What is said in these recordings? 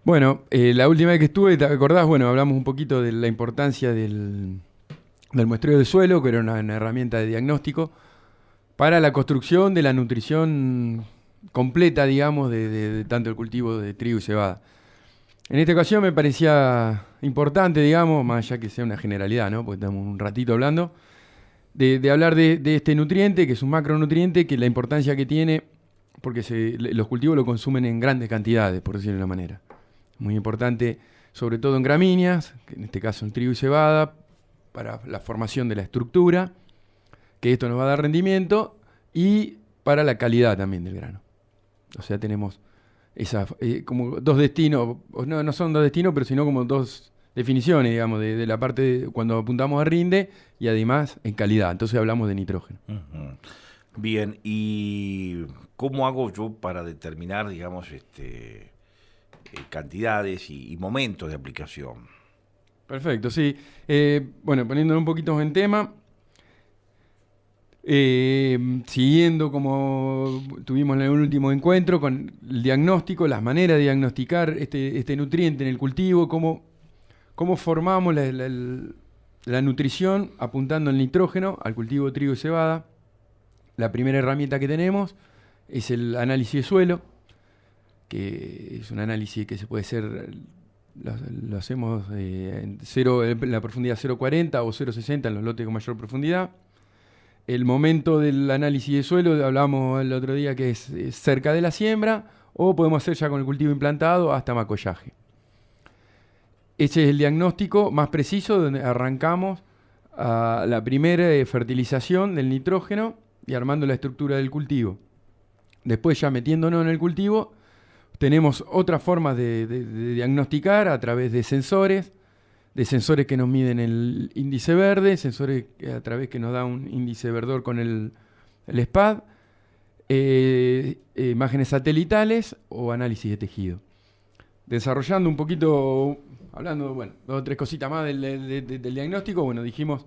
Bueno, la última vez que estuve, ¿te acordás? Bueno, hablamos un poquito de la importancia del muestreo del suelo, que era una herramienta de diagnóstico, para la construcción de la nutrición completa, digamos, de tanto el cultivo de trigo y cebada. En esta ocasión me parecía importante, digamos, más allá que sea una generalidad, ¿no? Porque estamos un ratito hablando, de hablar de este nutriente, que es un macronutriente, que la importancia que tiene, porque los cultivos lo consumen en grandes cantidades, por decirlo de una manera. Muy importante, sobre todo en gramíneas, que en este caso en trigo y cebada, para la formación de la estructura, que esto nos va a dar rendimiento, y para la calidad también del grano. O sea, tenemos como dos destinos, no son dos destinos, pero sino como dos definiciones, digamos, de la parte cuando apuntamos a rinde y además en calidad. Entonces hablamos de nitrógeno. Ujú. Bien, ¿y cómo hago yo para determinar, digamos, cantidades y momentos de aplicación? Perfecto, sí. Bueno, poniéndolo un poquito en tema, siguiendo como tuvimos en el último encuentro con el diagnóstico, las maneras de diagnosticar este nutriente en el cultivo, cómo formamos la nutrición apuntando el nitrógeno al cultivo de trigo y cebada. La primera herramienta que tenemos es el análisis de suelo, que es un análisis que se puede hacer, lo hacemos en la profundidad 0,40 o 0,60 en los lotes con mayor profundidad. El momento del análisis de suelo, hablamos el otro día que es cerca de la siembra, o podemos hacer ya con el cultivo implantado hasta macollaje. Ese es el diagnóstico más preciso donde arrancamos a la primera fertilización del nitrógeno y armando la estructura del cultivo. Después ya metiéndonos en el cultivo, tenemos otras formas de diagnosticar a través de sensores que nos miden el índice verde, sensores a través que nos da un índice verdor con el SPAD, imágenes satelitales o análisis de tejido. Desarrollando un poquito, hablando, bueno, dos o tres cositas más del diagnóstico, bueno, dijimos,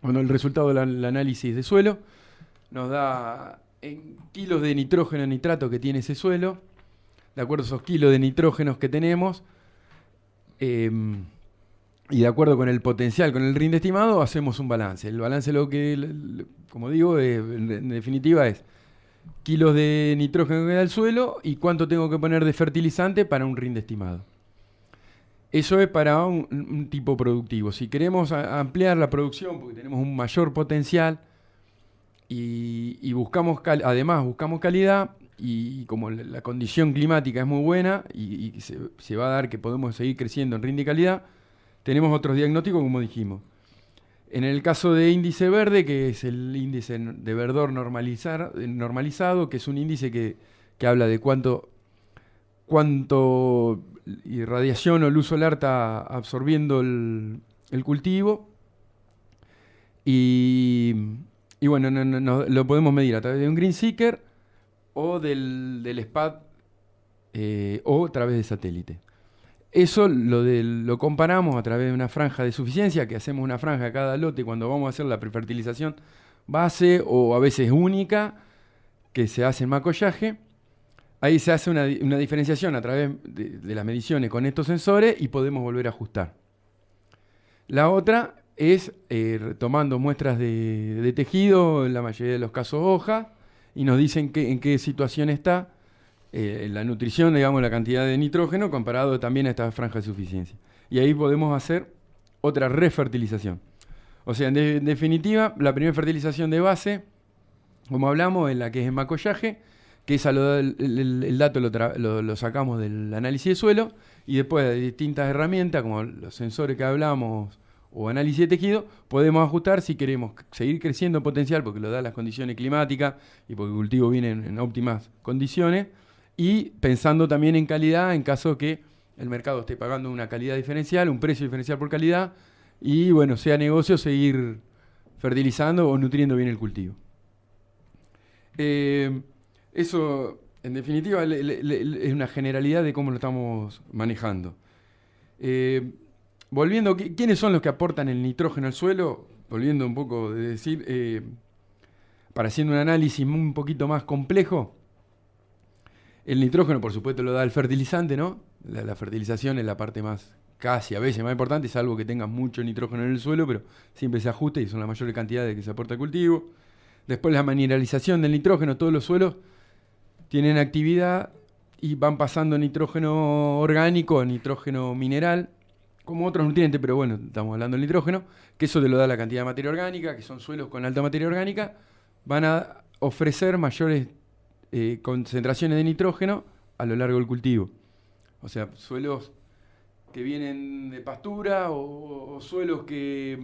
bueno, el resultado del análisis de suelo nos da en kilos de nitrógeno nitrato que tiene ese suelo, de acuerdo a esos kilos de nitrógenos que tenemos, y de acuerdo con el potencial, con el rinde estimado, hacemos un balance. El balance, como digo, en definitiva es kilos de nitrógeno que da el suelo y cuánto tengo que poner de fertilizante para un rinde estimado. Eso es para un tipo productivo. Si queremos ampliar la producción, porque tenemos un mayor potencial y buscamos además buscamos calidad, y como la condición climática es muy buena y se va a dar que podemos seguir creciendo en rinde y calidad, tenemos otros diagnósticos, como dijimos. En el caso de índice verde, que es el índice de verdor normalizado, que es un índice que habla de cuánto irradiación o luz solar está absorbiendo el cultivo. Y bueno, lo podemos medir a través de un Green Seeker o del SPAD, o a través de satélite. Eso lo comparamos a través de una franja de suficiencia, que hacemos una franja a cada lote cuando vamos a hacer la prefertilización base o a veces única, que se hace en macollaje. Ahí se hace una diferenciación a través de las mediciones con estos sensores y podemos volver a ajustar. La otra es tomando muestras de tejido, en la mayoría de los casos hoja, y nos dicen en qué situación está la nutrición, digamos, la cantidad de nitrógeno comparado también a esta franja de suficiencia. Y ahí podemos hacer otra refertilización. O sea, en definitiva, la primera fertilización de base, como hablamos, es la que es en macollaje, que esa el dato lo sacamos del análisis de suelo, y después de distintas herramientas, como los sensores que hablamos o análisis de tejido, podemos ajustar si queremos seguir creciendo potencial, porque lo dan las condiciones climáticas y porque el cultivo viene en óptimas condiciones, y pensando también en calidad en caso que el mercado esté pagando una calidad diferencial, un precio diferencial por calidad, y bueno, sea negocio seguir fertilizando o nutriendo bien el cultivo. Eso, en definitiva, es una generalidad de cómo lo estamos manejando. Volviendo, ¿quiénes son los que aportan el nitrógeno al suelo? Volviendo un poco de decir, para hacer un análisis un poquito más complejo, El nitrógeno, por supuesto, lo da el fertilizante, ¿no? La fertilización es la parte más, casi a veces más importante, salvo que tengas mucho nitrógeno en el suelo, pero siempre se ajusta y son las mayores cantidades que se aporta al cultivo. Después la mineralización del nitrógeno, todos los suelos tienen actividad y van pasando nitrógeno orgánico a nitrógeno mineral, como otros nutrientes, pero bueno, estamos hablando del nitrógeno, que eso te lo da la cantidad de materia orgánica, que son suelos con alta materia orgánica, van a ofrecer mayores concentraciones de nitrógeno a lo largo del cultivo. O sea, suelos que vienen de pastura o suelos que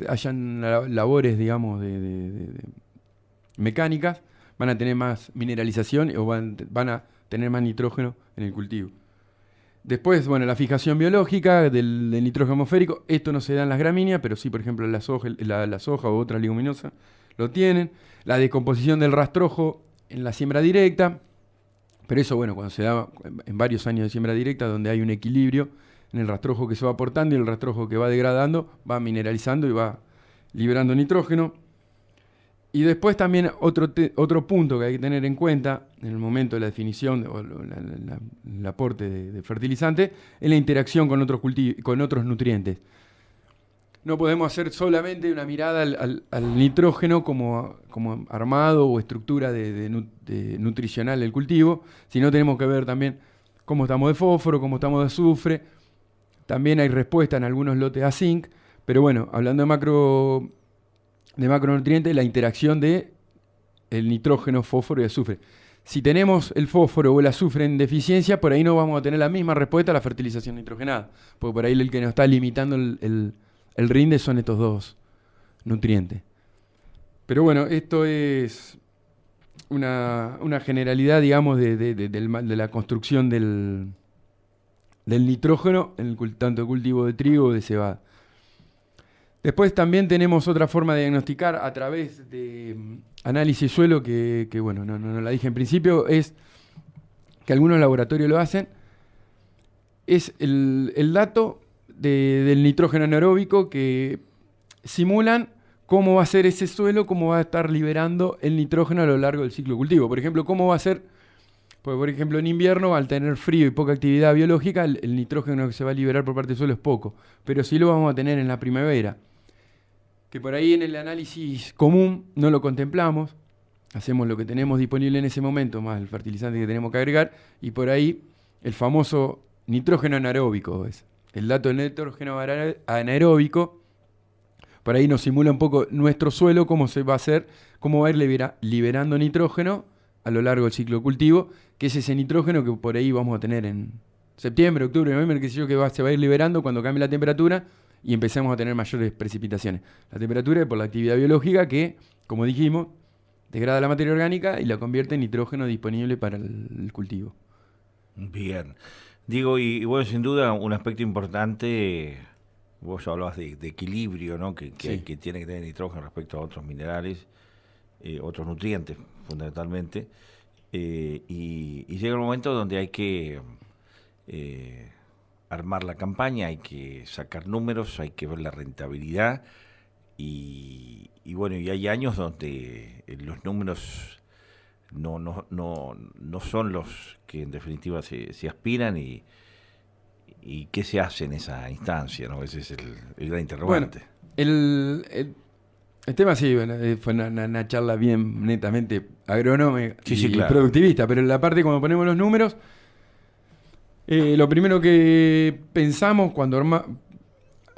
hayan labores, digamos, de mecánicas, van a tener más mineralización o van a tener más nitrógeno en el cultivo. Después, bueno, la fijación biológica del nitrógeno atmosférico, esto no se da en las gramíneas, pero sí, por ejemplo, la soja u otras leguminosas lo tienen. La descomposición del rastrojo en la siembra directa, pero eso, bueno, cuando se da en varios años de siembra directa, donde hay un equilibrio en el rastrojo que se va aportando y el rastrojo que va degradando, va mineralizando y va liberando nitrógeno. Y después también otro punto que hay que tener en cuenta en el momento de la definición o el aporte de fertilizante es la interacción con otros nutrientes. No podemos hacer solamente una mirada al nitrógeno como armado o estructura nutricional del cultivo, sino tenemos que ver también cómo estamos de fósforo, cómo estamos de azufre. También hay respuesta en algunos lotes a zinc, pero bueno, hablando de macronutrientes, la interacción de el nitrógeno, fósforo y azufre. Si tenemos el fósforo o el azufre en deficiencia, por ahí no vamos a tener la misma respuesta a la fertilización nitrogenada, porque por ahí el que nos está limitando el rinde son estos dos nutrientes. Pero bueno, esto es una generalidad, digamos, de la construcción del nitrógeno en tanto el cultivo de trigo o de cebada. Después también tenemos otra forma de diagnosticar a través de análisis suelo que bueno, no la dije en principio, es que algunos laboratorios lo hacen, es el dato del nitrógeno anaeróbico que simulan cómo va a ser ese suelo, cómo va a estar liberando el nitrógeno a lo largo del ciclo cultivo. Por ejemplo, cómo va a ser, pues, por ejemplo, en invierno, al tener frío y poca actividad biológica, el nitrógeno que se va a liberar por parte del suelo es poco, pero sí lo vamos a tener en la primavera, que por ahí en el análisis común no lo contemplamos, hacemos lo que tenemos disponible en ese momento, más el fertilizante que tenemos que agregar, y por ahí el famoso nitrógeno anaeróbico es. El dato del nitrógeno anaeróbico, por ahí nos simula un poco nuestro suelo, cómo se va a hacer, cómo va a ir liberando nitrógeno a lo largo del ciclo cultivo, que es ese nitrógeno que por ahí vamos a tener en septiembre, octubre, noviembre, qué sé yo, se va a ir liberando cuando cambie la temperatura y empecemos a tener mayores precipitaciones. La temperatura es por la actividad biológica que, como dijimos, degrada la materia orgánica y la convierte en nitrógeno disponible para el cultivo. Bien. Digo, y bueno, sin duda un aspecto importante, vos hablabas de equilibrio, ¿no? Que Sí. tiene que tener nitrógeno respecto a otros minerales, otros nutrientes, fundamentalmente, y llega el momento donde hay que armar la campaña, hay que sacar números, hay que ver la rentabilidad, y bueno, y hay años donde los números no son los que en definitiva se aspiran y qué se hace en esa instancia, ¿no? Ese es el gran interrogante. Bueno, el tema sí, bueno, fue una charla bien netamente agronómica y claro. productivista, pero la parte cuando ponemos los números, lo primero que pensamos cuando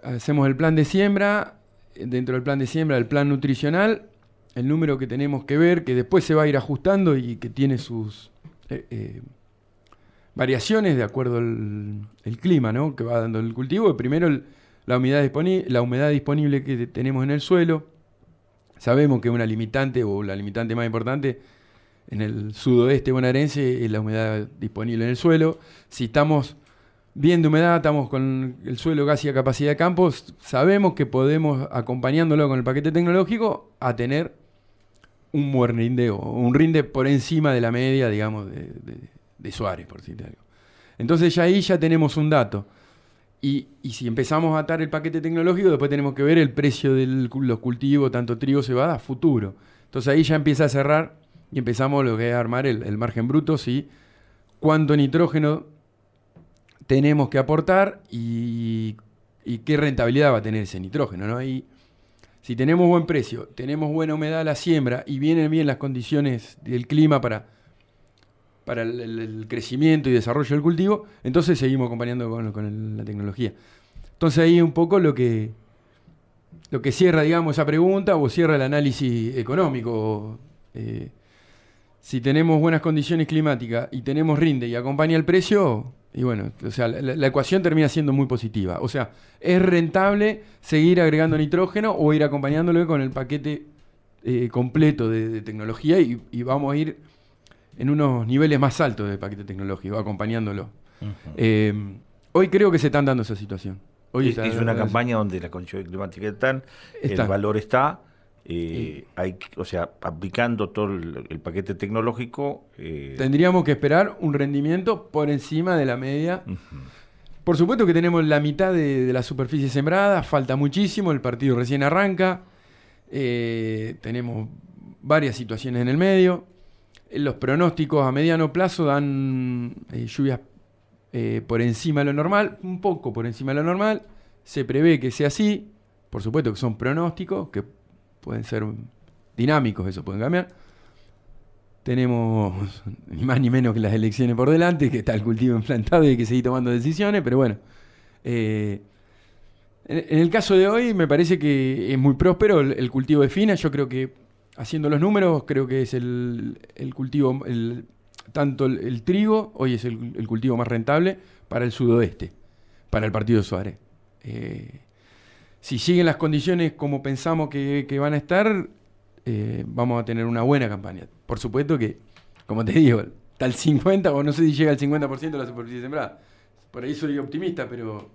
hacemos el plan de siembra, dentro del plan de siembra, el plan nutricional, el número que tenemos que ver, que después se va a ir ajustando y que tiene sus variaciones de acuerdo al clima, ¿no? Que va dando el cultivo. Primero la humedad disponible que tenemos en el suelo. Sabemos que una limitante o la limitante más importante en el sudoeste bonaerense es la humedad disponible en el suelo. Si estamos bien de humedad, estamos con el suelo casi a capacidad de campo, sabemos que podemos, acompañándolo con el paquete tecnológico, a tener un buen rinde o un rinde por encima de la media, digamos, de Suárez, por decirte algo. Entonces ya ahí ya tenemos un dato. Y si empezamos a atar el paquete tecnológico, después tenemos que ver el precio de los cultivos, tanto trigo, cebada, a futuro. Entonces ahí ya empieza a cerrar y empezamos lo que es armar el margen bruto, ¿sí? Cuánto nitrógeno tenemos que aportar y qué rentabilidad va a tener ese nitrógeno, ¿no? Y si tenemos buen precio, tenemos buena humedad a la siembra y vienen bien las condiciones del clima para el crecimiento y desarrollo del cultivo, entonces seguimos acompañando con la tecnología. Entonces ahí un poco lo que cierra, digamos, esa pregunta o cierra el análisis económico. Si tenemos buenas condiciones climáticas y tenemos rinde y acompaña el precio, y bueno, o sea, la ecuación termina siendo muy positiva. O sea, es rentable seguir agregando nitrógeno o ir acompañándolo con el paquete completo de tecnología y vamos a ir en unos niveles más altos de paquete tecnológico, acompañándolo. Uh-huh. Hoy creo que se están dando esa situación. Hoy es una campaña donde la condición climática está, el valor está, o sea, aplicando todo el paquete tecnológico. Tendríamos que esperar un rendimiento por encima de la media. Uh-huh. Por supuesto que tenemos la mitad de la superficie sembrada, falta muchísimo, el partido recién arranca, tenemos varias situaciones en el medio. Los pronósticos a mediano plazo dan lluvias por encima de lo normal, un poco por encima de lo normal. Se prevé que sea así. Por supuesto que son pronósticos, que pueden ser dinámicos, eso pueden cambiar. Tenemos ni más ni menos que las elecciones por delante, que está el cultivo implantado y hay que seguir tomando decisiones, pero bueno. En el caso de hoy me parece que es muy próspero el cultivo de fina. Yo creo que, haciendo los números, creo que es el cultivo, tanto el trigo, hoy es el cultivo más rentable para el sudoeste, para el partido de Suárez. Si siguen las condiciones como pensamos que van a estar, vamos a tener una buena campaña. Por supuesto que, como te digo, está el 50%, o no sé si llega al 50% de la superficie sembrada. Por ahí soy optimista, pero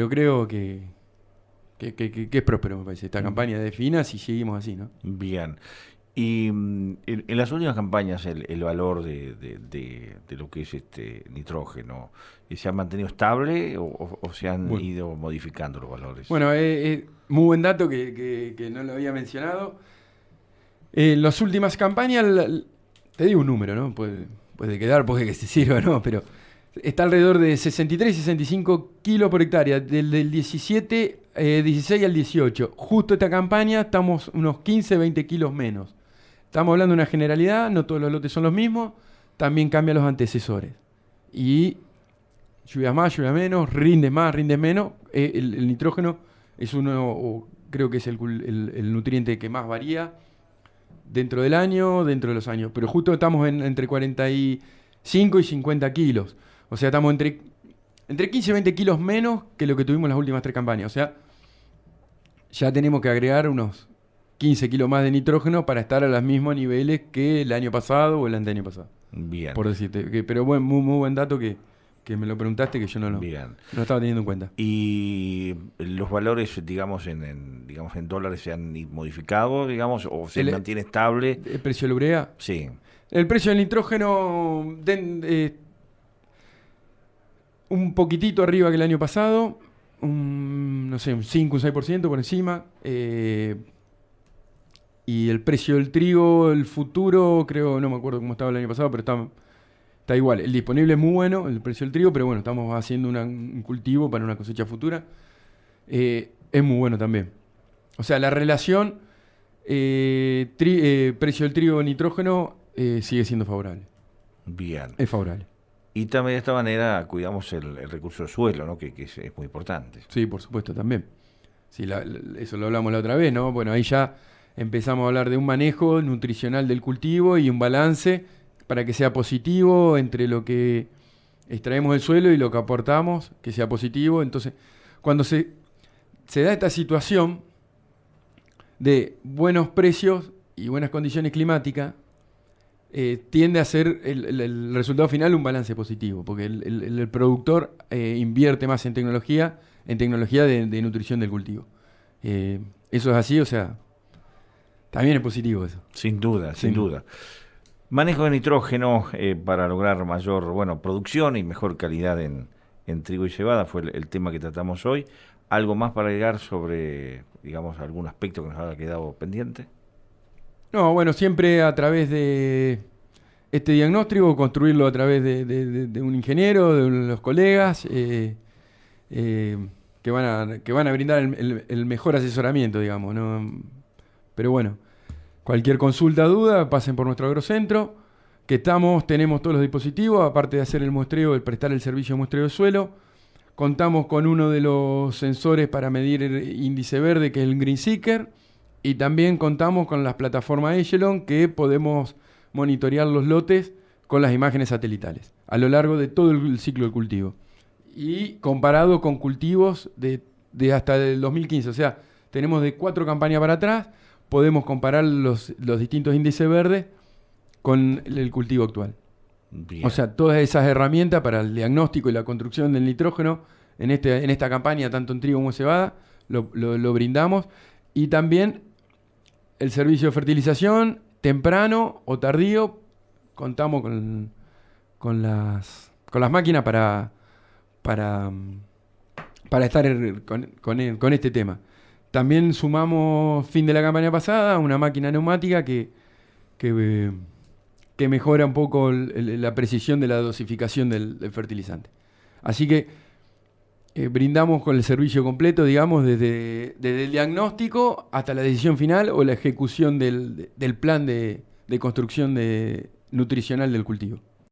creo que es próspero, me parece, esta campaña de fina si seguimos así, ¿no? Bien. Y en las últimas campañas el valor de lo que es nitrógeno, ¿se ha mantenido estable o se han ido modificando los valores? Bueno, muy buen dato que no lo había mencionado. En las últimas campañas, te digo un número, ¿no? Puede quedar, puede que se sirva, ¿no? Pero está alrededor de 63 y 65 kilos por hectárea, del 16 al 18. Justo esta campaña estamos unos 15, 20 kilos menos. Estamos hablando de una generalidad, no todos los lotes son los mismos, también cambian los antecesores. Y lluvias más, lluvias menos, rindes más, rindes menos. El nitrógeno es creo que es el nutriente que más varía dentro del año, dentro de los años. Pero justo estamos entre 45 y 50 kilos. O sea, estamos entre 15 y 20 kilos menos que lo que tuvimos en las últimas 3 campañas. O sea, ya tenemos que agregar unos 15 kilos más de nitrógeno para estar a los mismos niveles que el año pasado o el anteaño pasado. Bien. Por decirte. Pero muy buen dato que me lo preguntaste, que yo no estaba teniendo en cuenta. ¿Y los valores, digamos, en dólares se han modificado, digamos, o se mantiene estable? ¿El precio de la urea? Sí. El precio del nitrógeno un poquitito arriba que el año pasado, no sé, un 5, un 6% por encima. Y el precio del trigo, el futuro, creo, no me acuerdo cómo estaba el año pasado, pero está igual. El disponible es muy bueno, el precio del trigo, pero bueno, estamos haciendo un cultivo para una cosecha futura. Es muy bueno también. O sea, la relación precio del trigo nitrógeno sigue siendo favorable. Bien. Es favorable. Y también de esta manera cuidamos el recurso del suelo, ¿no? Que es muy importante. Sí, por supuesto, también. Sí, eso lo hablamos la otra vez, ¿no? Bueno, ahí ya empezamos a hablar de un manejo nutricional del cultivo y un balance para que sea positivo entre lo que extraemos del suelo y lo que aportamos, que sea positivo. Entonces, cuando se da esta situación de buenos precios y buenas condiciones climáticas, tiende a ser el resultado final un balance positivo, porque el productor invierte más en tecnología de nutrición del cultivo. Eso es así, o sea, también es positivo eso. Sin duda, sin duda. Manejo de nitrógeno para lograr mayor producción y mejor calidad en trigo y cebada fue el tema que tratamos hoy. ¿Algo más para agregar sobre, digamos, algún aspecto que nos haya quedado pendiente? No, bueno, siempre a través de este diagnóstico, construirlo a través de un ingeniero, de los colegas, que van a brindar el mejor asesoramiento, digamos, ¿no? Pero bueno, cualquier consulta, duda, pasen por nuestro agrocentro, que tenemos todos los dispositivos, aparte de hacer el muestreo, el prestar el servicio de muestreo de suelo. Contamos con uno de los sensores para medir el índice verde, que es el Green Seeker, y también contamos con las plataformas Echelon, que podemos monitorear los lotes con las imágenes satelitales a lo largo de todo el ciclo de cultivo. Y comparado con cultivos de hasta el 2015, o sea, tenemos de 4 campañas para atrás, podemos comparar los distintos índices verdes con el cultivo actual. Bien. O sea, todas esas herramientas para el diagnóstico y la construcción del nitrógeno en esta campaña, tanto en trigo como en cebada, lo brindamos. Y también el servicio de fertilización, temprano o tardío, contamos con las máquinas para estar con este tema. También sumamos, fin de la campaña pasada, una máquina neumática que mejora un poco la precisión de la dosificación del fertilizante. Así que brindamos con el servicio completo, digamos, desde el diagnóstico hasta la decisión final o la ejecución del plan de construcción nutricional del cultivo.